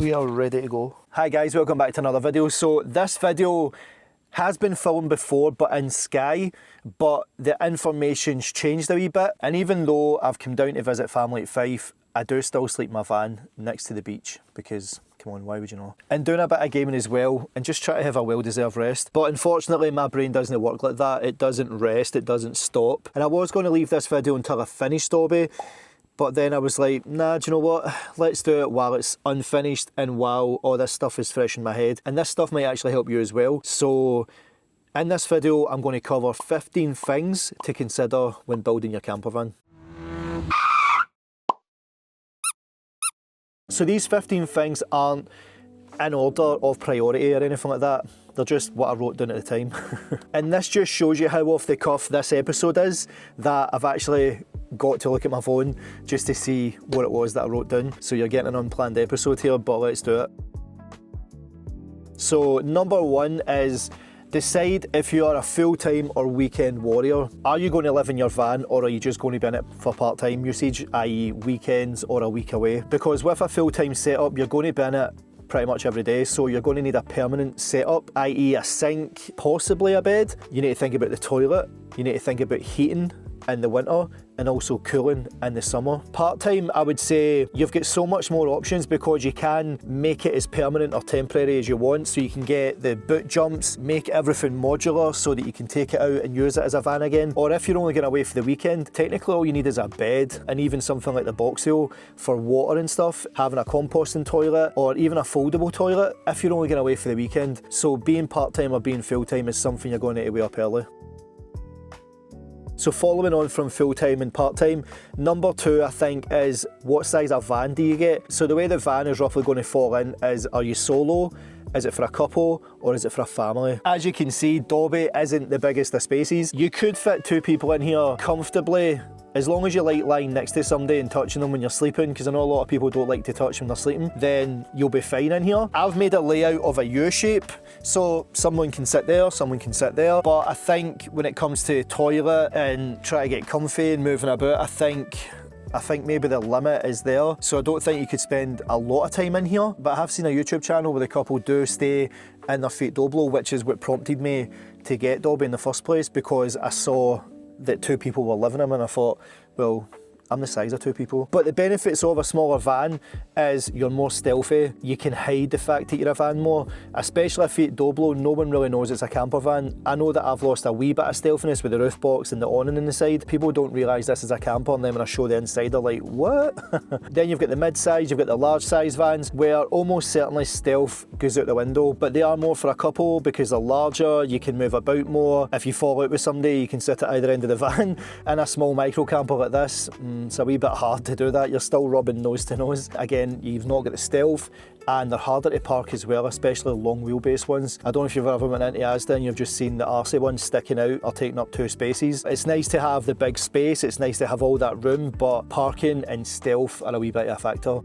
We are ready to go. Hi guys, welcome back to another video. So this video has been filmed before but in Sky, but the information's changed a wee bit, and even though I've come down to visit family at Fife, I do still sleep in my van next to the beach because, come on, why would you not? And doing a bit of gaming as well and just try to have a well-deserved rest. But unfortunately my brain doesn't work like that. It doesn't rest, it doesn't stop. And I was going to leave this video until I finished Dobby, but then I was like, nah, do you know what? Let's do it while it's unfinished and while all this stuff is fresh in my head. And this stuff might actually help you as well. So in this video, I'm going to cover 15 things to consider when building your camper van. So these 15 things aren't in order of priority or anything like that. They're just what I wrote down at the time. And this just shows you how off the cuff this episode is, that I've actually got to look at my phone just to see what it was that I wrote down. So you're getting an unplanned episode here, but let's do it. So number one is decide if you are a full-time or weekend warrior. Are you going to live in your van, or are you just going to be in it for part-time usage, i.e. weekends or a week away? Because with a full-time setup, you're going to be in it pretty much every day, so you're going to need a permanent setup, i.e. a sink, possibly a bed. You need to think about the toilet, you need to think about heating in the winter and also cooling in the summer. Part-time, I would say you've got so much more options because you can make it as permanent or temporary as you want. So you can get the boot jumps, make everything modular so that you can take it out and use it as a van again. Or if you're only going away for the weekend, technically all you need is a bed and even something like the box hill for water and stuff, having a composting toilet or even a foldable toilet if you're only going away for the weekend. So being part-time or being full-time is something you're going to need to weigh up early. So following on from full-time and part-time, number two I think is what size of van do you get? So the way the van is roughly going to fall in is, are you solo? Is it for a couple or is it for a family? As you can see, Dobby isn't the biggest of spaces. You could fit two people in here comfortably, as long as you like lying next to somebody and touching them when you're sleeping, because I know a lot of people don't like to touch when they're sleeping, then you'll be fine in here. I've made a layout of a U-shape, so someone can sit there, someone can sit there, but I think when it comes to toilet and try to get comfy and moving about, I think maybe the limit is there. So I don't think you could spend a lot of time in here, but I have seen a YouTube channel where the couple do stay in their Fiat Doblo, which is what prompted me to get Dobby in the first place, because I saw that two people were living in them and I thought, well, I'm the size of two people. But the benefits of a smaller van is you're more stealthy. You can hide the fact that you're a van more, especially a Fiat Doblo. No one really knows it's a camper van. I know that I've lost a wee bit of stealthiness with the roof box and the awning in the side. People don't realise this is a camper, and then when I show the inside they're like, what? Then you've got the mid-size, you've got the large size vans where almost certainly stealth goes out the window, but they are more for a couple because they're larger, you can move about more. If you fall out with somebody, you can sit at either end of the van. In a small micro camper like this, it's a wee bit hard to do that. You're still rubbing nose to nose. Again, you've not got the stealth, and they're harder to park as well, especially long wheelbase ones. I don't know if you've ever went into Asda and you've just seen the RC ones sticking out or taking up two spaces. It's nice to have the big space, it's nice to have all that room, but parking and stealth are a wee bit of a factor.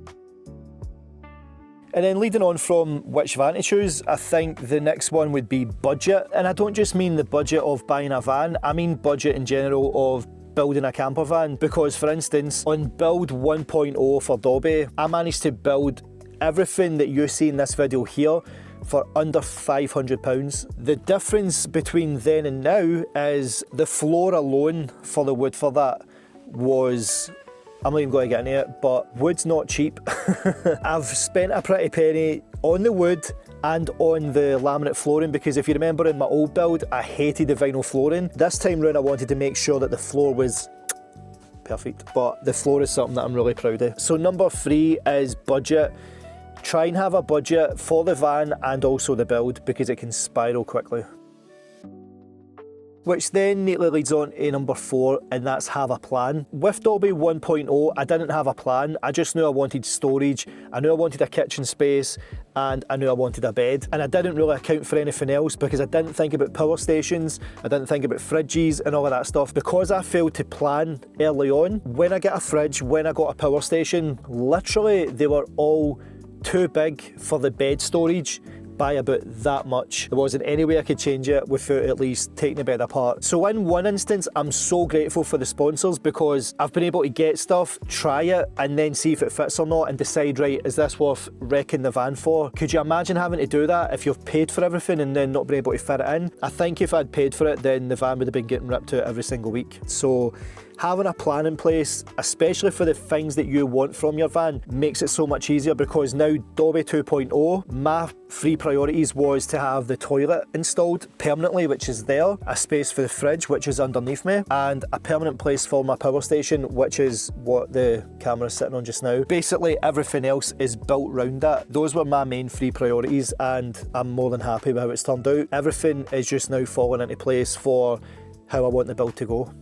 And then leading on from which van to choose, I think the next one would be budget. And I don't just mean the budget of buying a van, I mean budget in general of building a camper van. Because for instance, on build 1.0 for Dobby, I managed to build everything that you see in this video here for under £500. The difference between then and now is the floor alone for the wood for that was, I'm not even going to get into it, but wood's not cheap. I've spent a pretty penny on the wood and on the laminate flooring, because if you remember in my old build, I hated the vinyl flooring. This time round I wanted to make sure that the floor was perfect, but the floor is something that I'm really proud of. So number three is budget. Try and have a budget for the van and also the build, because it can spiral quickly. Which then neatly leads on to number four, and that's have a plan. With Dobby 1.0, I didn't have a plan. I just knew I wanted storage, I knew I wanted a kitchen space, and I knew I wanted a bed. And I didn't really account for anything else because I didn't think about power stations, I didn't think about fridges and all of that stuff. Because I failed to plan early on, when I got a fridge, when I got a power station, literally they were all too big for the bed storage by about that much. There wasn't any way I could change it without at least taking the bed apart. So in one instance, I'm so grateful for the sponsors because I've been able to get stuff, try it, and then see if it fits or not and decide, right, is this worth wrecking the van for? Could you imagine having to do that if you've paid for everything and then not been able to fit it in? I think if I'd paid for it, then the van would have been getting ripped out every single week. So having a plan in place, especially for the things that you want from your van, makes it so much easier because now Dobby 2.0, my three priorities was to have the toilet installed permanently, which is there, a space for the fridge, which is underneath me, and a permanent place for my power station, which is what the camera is sitting on just now. Basically, everything else is built around that. Those were my main three priorities, and I'm more than happy with how it's turned out. Everything is just now falling into place for how I want the build to go.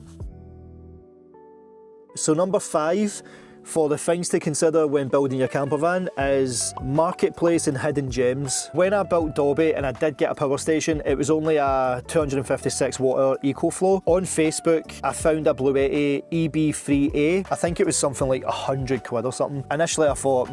So number 5 for the things to consider when building your camper van is marketplace and hidden gems. When I built Dobby and I did get a power station, it was only a 256 watt EcoFlow. On Facebook, I found a Bluetti EB3A. I think it was something like 100 quid or something. Initially I thought,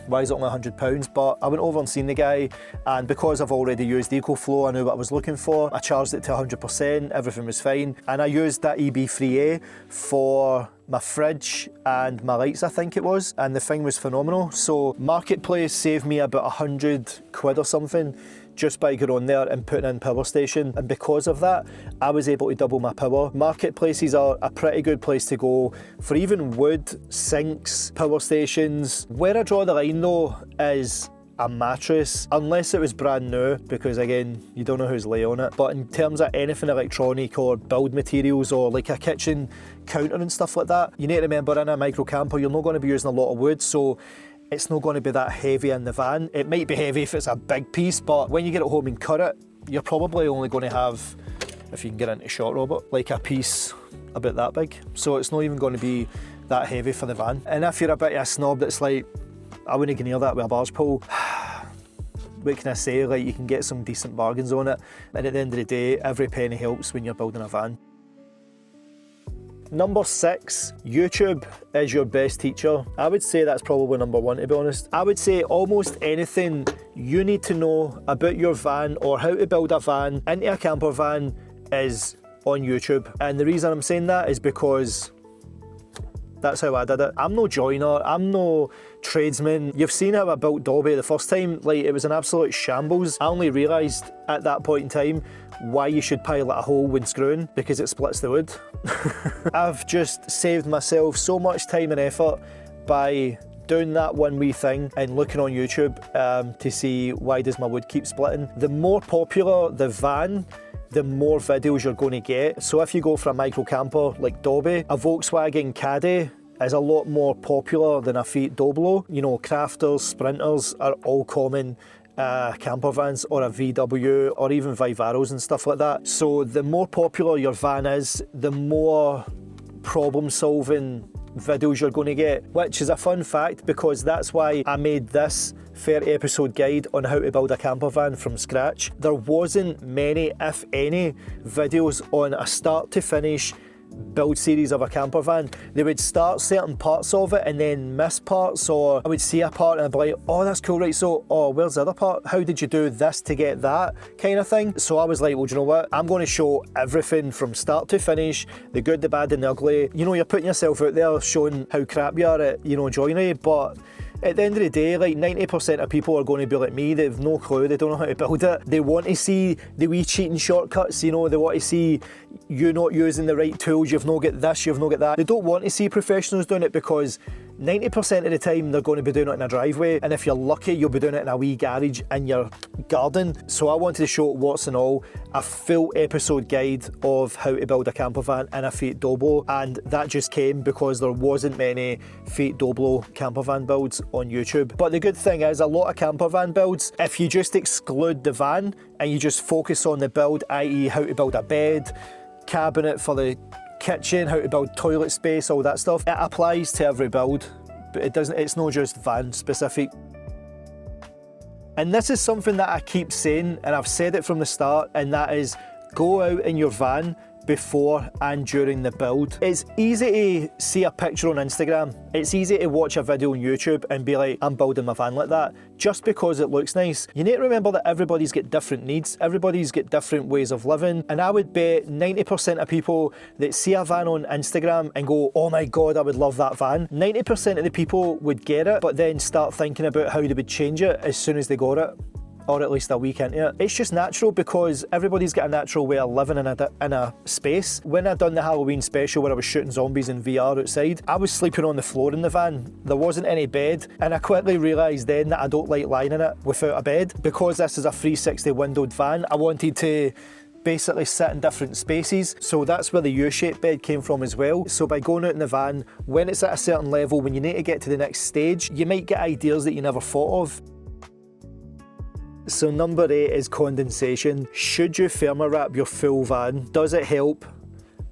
why is it only £100? But I went over and seen the guy, and because I've already used EcoFlow, I knew what I was looking for. I charged it to 100%, everything was fine. And I used that EB3A for my fridge and my lights, I think it was, and the thing was phenomenal. So Marketplace saved me about 100 quid or something just by going on there and putting in power station, and because of that I was able to double my power. Marketplaces are a pretty good place to go for even wood, sinks, power stations. Where I draw the line though is a mattress, unless it was brand new, because again, you don't know who's lay on it. But in terms of anything electronic or build materials or like a kitchen counter and stuff like that, you need to remember in a micro camper, you're not going to be using a lot of wood, so it's not going to be that heavy in the van. It might be heavy if it's a big piece, but when you get it home and cut it, you're probably only going to have, if you can get into shot, Robert, like a piece about that big. So it's not even going to be that heavy for the van. And if you're a bit of a snob that's like, I wouldn't get near that with a barge pole, what can I say, like you can get some decent bargains on it, and at the end of the day, every penny helps when you're building a van. Number 6, YouTube is your best teacher. I would say that's probably number 1, to be honest. I would say almost anything you need to know about your van or how to build a van into a camper van is on YouTube. And the reason I'm saying that is because that's how I did it. I'm no joiner, I'm no tradesman. You've seen how I built Dobby the first time, like it was an absolute shambles. I only realised at that point in time why you should pilot a hole when screwing, because it splits the wood. I've just saved myself so much time and effort by doing that one wee thing and looking on YouTube to see why does my wood keep splitting. The more popular the van, the more videos you're going to get. So if you go for a micro camper like Dobby, a Volkswagen Caddy is a lot more popular than a Fiat Doblo. You know, Crafters, Sprinters are all common camper vans, or a VW, or even Vivaros and stuff like that. So the more popular your van is, the more problem solving videos you're going to get, which is a fun fact because that's why I made this 30 episode guide on how to build a camper van from scratch. There wasn't many, if any, videos on a start to finish build series of a camper van. They would start certain parts of it and then miss parts, or I would see a part and I'd be like, oh that's cool, right, so where's the other part? How did you do this to get that kind of thing? So I was like, well, do you know what, I'm going to show everything from start to finish, the good, the bad and the ugly. You know, you're putting yourself out there showing how crap you are at, you know, joinery, but at the end of the day, like 90% of people are going to be like me. They've no clue, they don't know how to build it. They want to see the wee cheating shortcuts, you know, they want to see you not using the right tools, you've not got this, you've not got that. They don't want to see professionals doing it because 90% of the time they're going to be doing it in a driveway, and if you're lucky you'll be doing it in a wee garage in your garden. So I wanted to show what's and all, a full episode guide of how to build a camper van in a Fiat Doblo, and that just came because there wasn't many Fiat Doblo camper van builds on YouTube. But the good thing is, a lot of camper van builds, if you just exclude the van and you just focus on the build, i.e. how to build a bed, cabinet for the kitchen, how to build toilet space, all that stuff, it applies to every build, but it's not just van specific. And this is something that I keep saying, and I've said it from the start, and that is, go out in your van before and during the build. It's easy to see a picture on Instagram. It's easy to watch a video on YouTube and be like, I'm building my van like that, just because it looks nice. You need to remember that everybody's got different needs, everybody's got different ways of living, and I would bet 90% of people that see a van on Instagram and go, oh my god, I would love that van, 90% of the people would get it, but then start thinking about how they would change it as soon as they got it, or at least a week into it. It's just natural because everybody's got a natural way of living in a space. When I done the Halloween special where I was shooting zombies in VR outside, I was sleeping on the floor in the van. There wasn't any bed, and I quickly realised then that I don't like lying in it without a bed. Because this is a 360 windowed van, I wanted to basically sit in different spaces, so that's where the U-shaped bed came from as well. So by going out in the van, when it's at a certain level, when you need to get to the next stage, you might get ideas that you never thought of. So number 8 is condensation. Should you thermal wrap your full van? Does it help?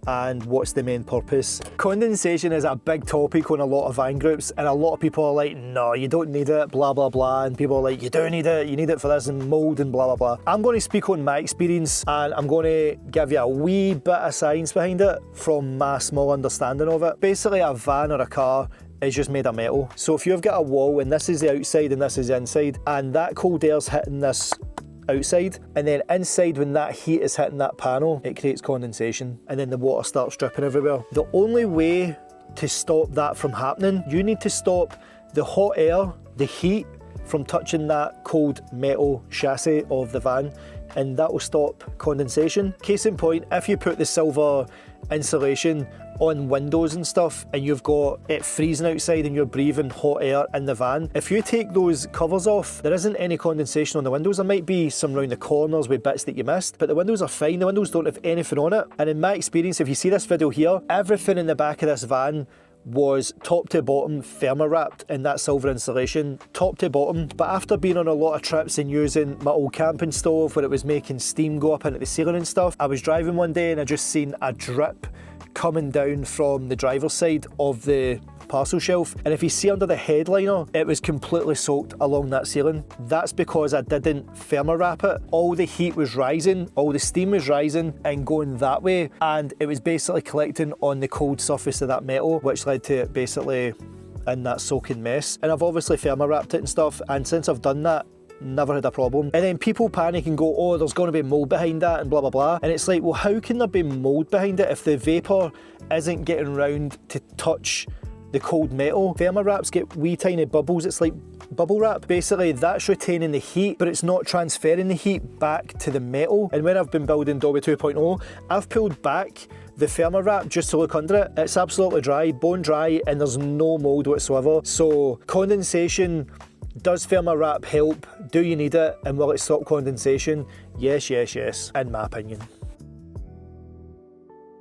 And what's the main purpose? Condensation is a big topic on a lot of van groups, and a lot of people are like, no, you don't need it, blah blah blah, and people are like, you do need it, you need it for this and mould and blah blah blah. I'm going to speak on my experience, and I'm going to give you a wee bit of science behind it from my small understanding of it. Basically, a van or a car is just made of metal. So if you've got a wall and this is the outside and this is the inside, and that cold air's hitting this outside, and then inside, when that heat is hitting that panel, it creates condensation, and then the water starts dripping everywhere. The only way to stop that from happening, you need to stop the hot air, the heat, from touching that cold metal chassis of the van, and that will stop condensation. Case in point, if you put the silver insulation on windows and stuff, and you've got it freezing outside and you're breathing hot air in the van, if you take those covers off, there isn't any condensation on the windows. There might be some round the corners with bits that you missed, but the windows are fine. The windows don't have anything on it. And in my experience, if you see this video here, everything in the back of this van was top to bottom thermal wrapped in that silver insulation, top to bottom. But after being on a lot of trips and using my old camping stove where it was making steam go up into the ceiling and stuff, I was driving one day and I just seen a drip coming down from the driver's side of the parcel shelf, and if you see under the headliner, it was completely soaked along that ceiling. That's because I didn't thermal wrap it. All the heat was rising, all the steam was rising and going that way, and it was basically collecting on the cold surface of that metal, which led to it basically in that soaking mess. And I've obviously thermal wrapped it and stuff, and since I've done that, never had a problem. And then people panic and go, oh, there's going to be mould behind that and blah blah blah, and it's like, well, how can there be mould behind it if the vapour isn't getting round to touch the cold metal? Thermal wraps get wee tiny bubbles. It's like bubble wrap. Basically, that's retaining the heat, but it's not transferring the heat back to the metal. And when I've been building Dobby 2.0, I've pulled back the thermal wrap just to look under it. It's absolutely dry, bone dry, and there's no mould whatsoever. So condensation, does thermal wrap help? Do you need it? And will it stop condensation? Yes, yes, yes, in my opinion.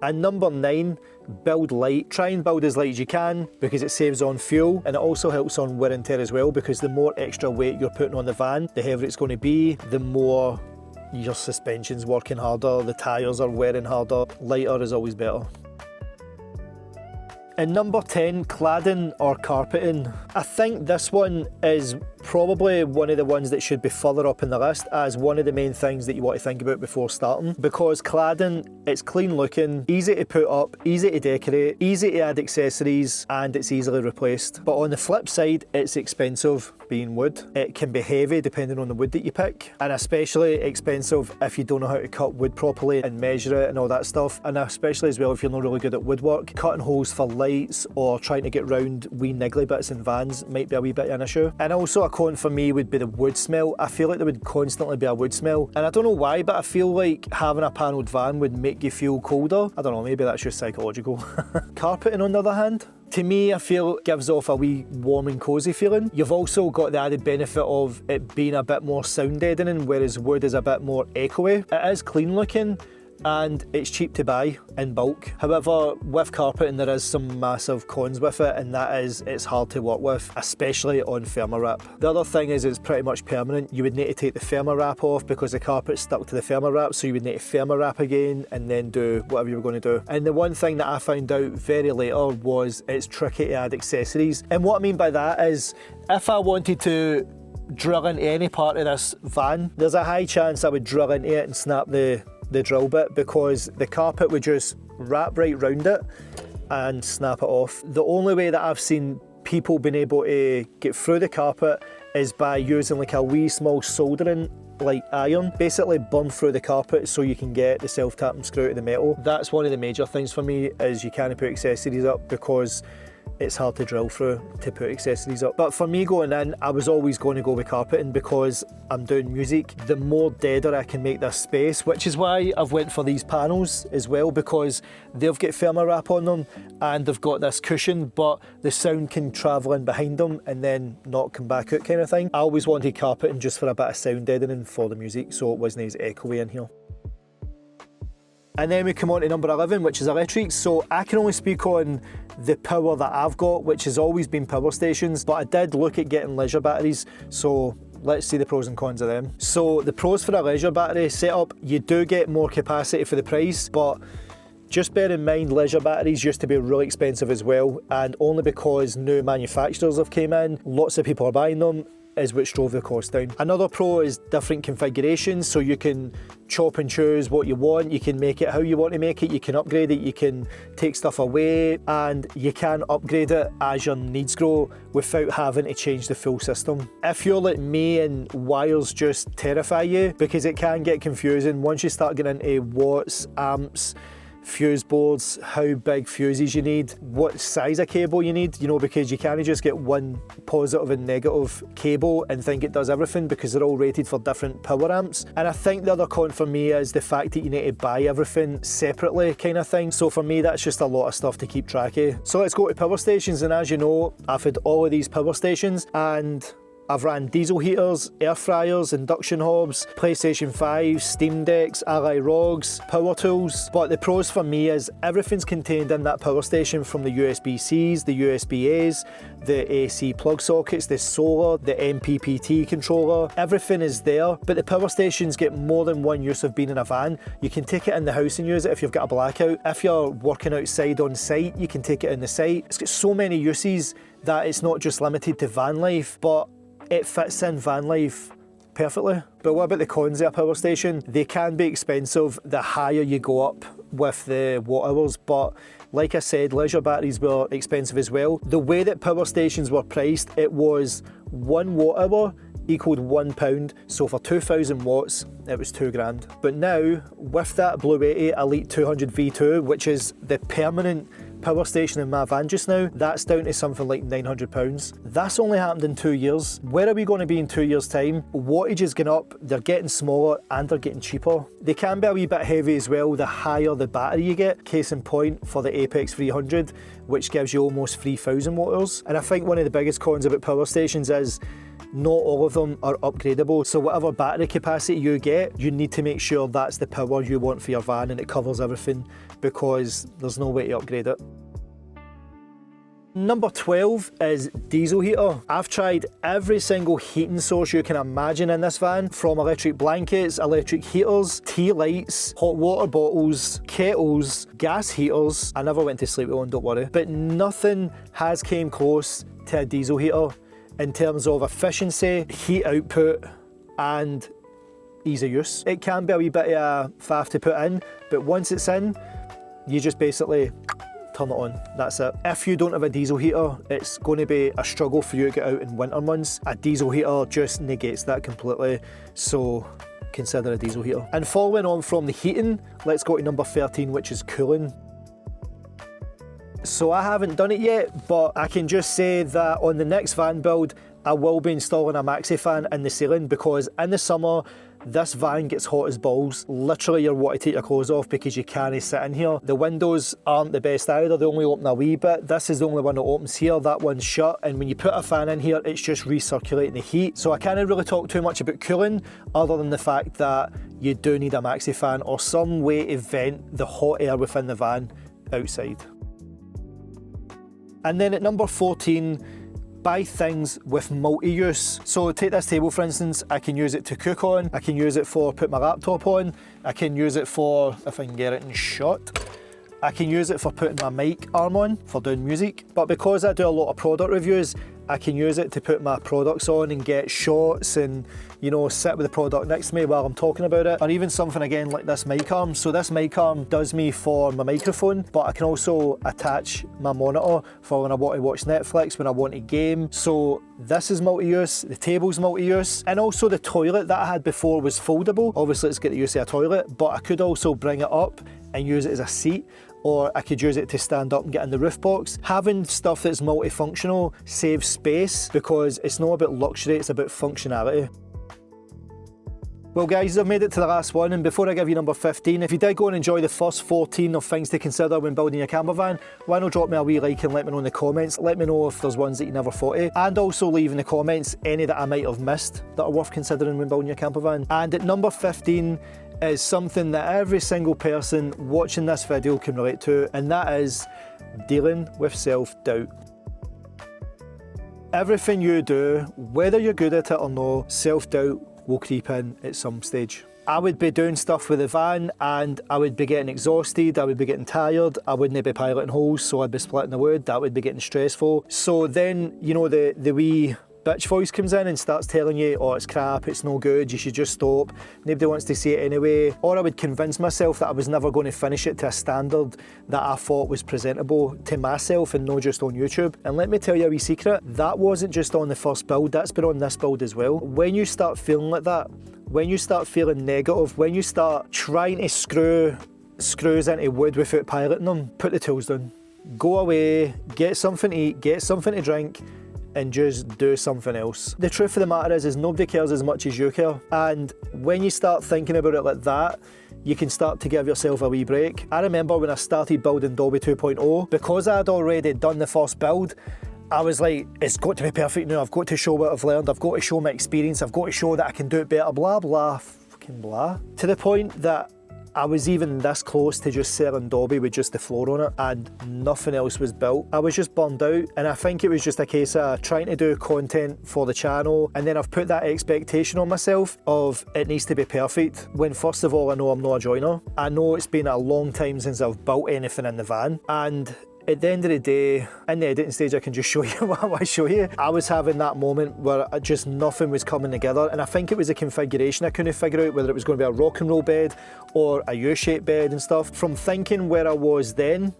And number 9, build light. Try and build as light as you can because it saves on fuel, and it also helps on wear and tear as well, because the more extra weight you're putting on the van, the heavier it's going to be, the more your suspension's working harder, the tyres are wearing harder. Lighter is always better. And number 10, cladding or carpeting. I think this one is probably one of the ones that should be further up in the list as one of the main things that you want to think about before starting, because cladding, it's clean looking, easy to put up, easy to decorate, easy to add accessories, and it's easily replaced. But on the flip side, it's expensive being wood. It can be heavy depending on the wood that you pick, and especially expensive if you don't know how to cut wood properly and measure it and all that stuff, and especially as well if you're not really good at woodwork. Cutting holes for lights or trying to get round wee niggly bits in vans might be a wee bit of an issue. And also a con for me would be the wood smell. I feel like there would constantly be a wood smell, and I don't know why, but I feel like having a panelled van would make you feel colder. I don't know, maybe that's just psychological. Carpeting on the other hand, to me, I feel it gives off a wee warm and cosy feeling. You've also got the added benefit of it being a bit more sound deadening, whereas wood is a bit more echoey. It is clean looking and it's cheap to buy in bulk. However, with carpeting there is some massive cons with it, and that is it's hard to work with, especially on thermal wrap. The other thing is it's pretty much permanent. You would need to take the thermal wrap off because the carpet's stuck to the thermal wrap, so you would need to thermal wrap again and then do whatever you were going to do. And the one thing that I found out very later was it's tricky to add accessories. And what I mean by that is if I wanted to drill into any part of this van, there's a high chance I would drill into it and snap the the drill bit because the carpet would just wrap right round it and snap it off. The only way that I've seen people being able to get through the carpet is by using like a wee small soldering like iron, basically burn through the carpet so you can get the self-tapping screw out of the metal. That's one of the major things for me, is you can't put accessories up because it's hard to drill through to put accessories up. But for me going in, I was always going to go with carpeting because I'm doing music. The more deader I can make this space, which is why I've went for these panels as well, because they've got thermal wrap on them and they've got this cushion, but the sound can travel in behind them and then not come back out kind of thing. I always wanted carpeting just for a bit of sound deadening for the music, so it wasn't as echoey in here. And then we come on to number 11, which is electric. So I can only speak on the power that I've got, which has always been power stations, but I did look at getting leisure batteries. So let's see the pros and cons of them. So the pros for a leisure battery setup, you do get more capacity for the price, but just bear in mind leisure batteries used to be really expensive as well, and only because new manufacturers have came in, lots of people are buying them, is which drove the cost down. Another pro is different configurations, so you can chop and choose what you want, you can make it how you want to make it, you can upgrade it, you can take stuff away, and you can upgrade it as your needs grow without having to change the full system. If you're like me and wires just terrify you, because it can get confusing once you start getting into watts, amps, fuse boards, how big fuses you need, what size of cable you need, you know, because you can't just get one positive and negative cable and think it does everything, because they're all rated for different power amps. And I think the other con for me is the fact that you need to buy everything separately kind of thing. So for me, that's just a lot of stuff to keep track of. So let's go to power stations, and as you know, I've had all of these power stations, and I've ran diesel heaters, air fryers, induction hobs, PlayStation 5, Steam Decks, Ally Rogs, power tools. But the pros for me is everything's contained in that power station, from the USB-Cs, the USB-As, the AC plug sockets, the solar, the MPPT controller, everything is there. But the power stations get more than one use of being in a van. You can take it in the house and use it if you've got a blackout. If you're working outside on site, you can take it in the site. It's got so many uses that it's not just limited to van life, but it fits in van life perfectly. But what about the cons of a power station? They can be expensive the higher you go up with the watt hours, but like I said, leisure batteries were expensive as well. The way that power stations were priced, it was 1 watt hour equaled £1, so for 2000 watts it was £2,000. But now with that Blue 80 Elite 200 V2, which is the permanent power station in my van just now, that's down to something like £900. That's only happened in 2 years. Where are we going to be in 2 years' time? Wattage is going up, they're getting smaller, and they're getting cheaper. They can be a wee bit heavy as well the higher the battery you get. Case in point for the Apex 300, which gives you almost 3000 watt hours. And I think one of the biggest cons about power stations is not all of them are upgradable. So whatever battery capacity you get, you need to make sure that's the power you want for your van and it covers everything, because there's no way to upgrade it. Number 12 is diesel heater. I've tried every single heating source you can imagine in this van, from electric blankets, electric heaters, tea lights, hot water bottles, kettles, gas heaters. I never went to sleep with one, don't worry. But nothing has came close to a diesel heater in terms of efficiency, heat output, and ease of use. It can be a wee bit of a faff to put in, but once it's in, you just basically turn it on, that's it. If you don't have a diesel heater, it's going to be a struggle for you to get out in winter months. A diesel heater just negates that completely, so consider a diesel heater. And following on from the heating, let's go to number 13, which is cooling. So I haven't done it yet, but I can just say that on the next van build, I will be installing a maxi fan in the ceiling, because in the summer, this van gets hot as balls. Literally, you want to take your clothes off because you can't sit in here. The windows aren't the best either, they only open a wee bit. This is the only one that opens here, that one's shut, and when you put a fan in here, it's just recirculating the heat. So I can't really talk too much about cooling, other than the fact that you do need a maxi fan or some way to vent the hot air within the van outside. And then at number 14, buy things with multi-use. So take this table for instance, I can use it to cook on, I can use it for put my laptop on, I can use it for, if I can get it in shot, I can use it for putting my mic arm on for doing music. But because I do a lot of product reviews, I can use it to put my products on and get shots and, you know, sit with the product next to me while I'm talking about it. Or even something again like this mic arm. So this mic arm does me for my microphone, but I can also attach my monitor for when I want to watch Netflix, when I want to game. So this is multi-use, the table's multi-use, and also the toilet that I had before was foldable. Obviously it's got the use of a toilet, but I could also bring it up and use it as a seat, or I could use it to stand up and get in the roof box. Having stuff that's multifunctional saves space because it's not about luxury, it's about functionality. Well guys, I've made it to the last one, and before I give you number 15, if you did go and enjoy the first 14 of things to consider when building your camper van, why not drop me a wee like and let me know in the comments. Let me know if there's ones that you never thought of, and also leave in the comments any that I might have missed that are worth considering when building your camper van. And at number 15 is something that every single person watching this video can relate to, and that is dealing with self-doubt. Everything you do, whether you're good at it or not, self-doubt will creep in at some stage. I would be doing stuff with the van and I would be getting exhausted, I would be getting tired, I wouldn't be piloting holes, so I'd be splitting the wood, that would be getting stressful. So then, you know, the wee bitch voice comes in and starts telling you, oh, it's crap, it's no good, you should just stop, nobody wants to see it anyway. Or I would convince myself that I was never going to finish it to a standard that I thought was presentable to myself and not just on YouTube. And let me tell you a wee secret, that wasn't just on the first build, that's been on this build as well. When you start feeling like that, when you start feeling negative, when you start trying to screw screws into wood without piloting them, put the tools down. Go away, get something to eat, get something to drink, and just do something else. The truth of the matter is nobody cares as much as you care. And when you start thinking about it like that, you can start to give yourself a wee break. I remember when I started building Dobby 2.0, because I'd already done the first build, I was like, it's got to be perfect now, I've got to show what I've learned, I've got to show my experience, I've got to show that I can do it better, blah, blah, fucking blah. To the point that I was even this close to just selling Dobby with just the floor on it and nothing else was built. I was just burned out, and I think it was just a case of trying to do content for the channel, and then I've put that expectation on myself of it needs to be perfect, when first of all I know I'm not a joiner. I know it's been a long time since I've built anything in the van, and at the end of the day, in the editing stage, I can just show you what I want to show you. I was having that moment where just nothing was coming together, and I think it was a configuration I couldn't figure out, whether it was going to be a rock and roll bed or a U-shaped bed and stuff. From thinking where I was then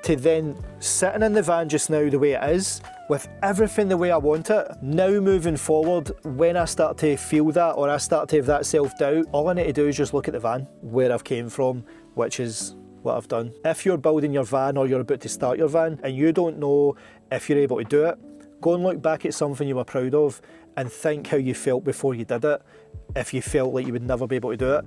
to then sitting in the van just now the way it is, with everything the way I want it, now moving forward, when I start to feel that or I start to have that self-doubt, all I need to do is just look at the van, where I've came from, which is what I've done. If you're building your van or you're about to start your van and you don't know if you're able to do it, go and look back at something you were proud of and think how you felt before you did it, if you felt like you would never be able to do it,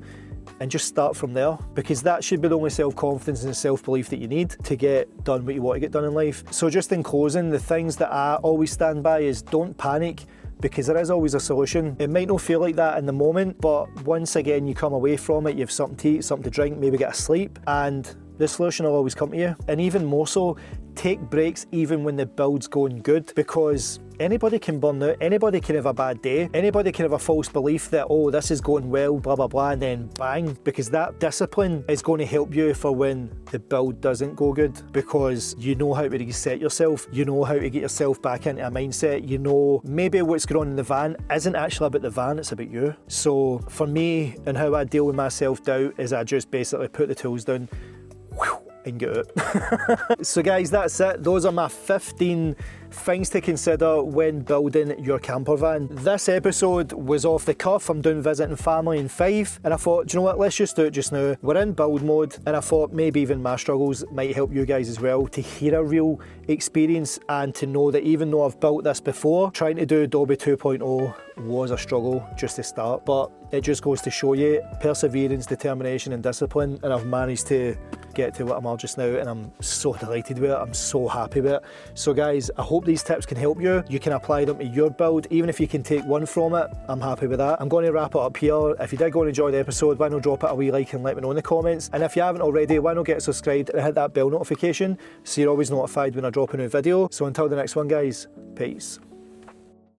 and just start from there, because that should be the only self-confidence and self-belief that you need to get done what you want to get done in life. So just in closing, the things that I always stand by is don't panic, because there is always a solution. It might not feel like that in the moment, but once again you come away from it, you have something to eat, something to drink, maybe get a sleep, and the solution will always come to you. And even more so, take breaks even when the build's going good, because anybody can burn out, anybody can have a bad day, anybody can have a false belief that, oh, this is going well, blah, blah, blah, and then bang, because that discipline is going to help you for when the build doesn't go good, because you know how to reset yourself, you know how to get yourself back into a mindset, you know maybe what's going on in the van isn't actually about the van, it's about you. So for me, and how I deal with my self-doubt is I just basically put the tools down, and get out. So guys, that's it. Those are my 15 things to consider when building your camper van. This episode was off the cuff. I'm doing visiting family in Fife, and I thought, do you know what, let's just do it just now. We're in build mode, and I thought maybe even my struggles might help you guys as well, to hear a real experience and to know that even though I've built this before, trying to do Dobby 2.0 was a struggle just to start, but it just goes to show you perseverance, determination and discipline, and I've managed to get to what I'm at just now, and I'm so delighted with it. I'm so happy with it. So guys, I hope these tips can help you. You can apply them to your build, even if you can take one from it, I'm happy with that. I'm going to wrap it up here. If you did go and enjoy the episode, why not drop it a wee like and let me know in the comments, and if you haven't already, why not get subscribed and hit that bell notification so you're always notified when I drop a new video. So until the next one guys, peace.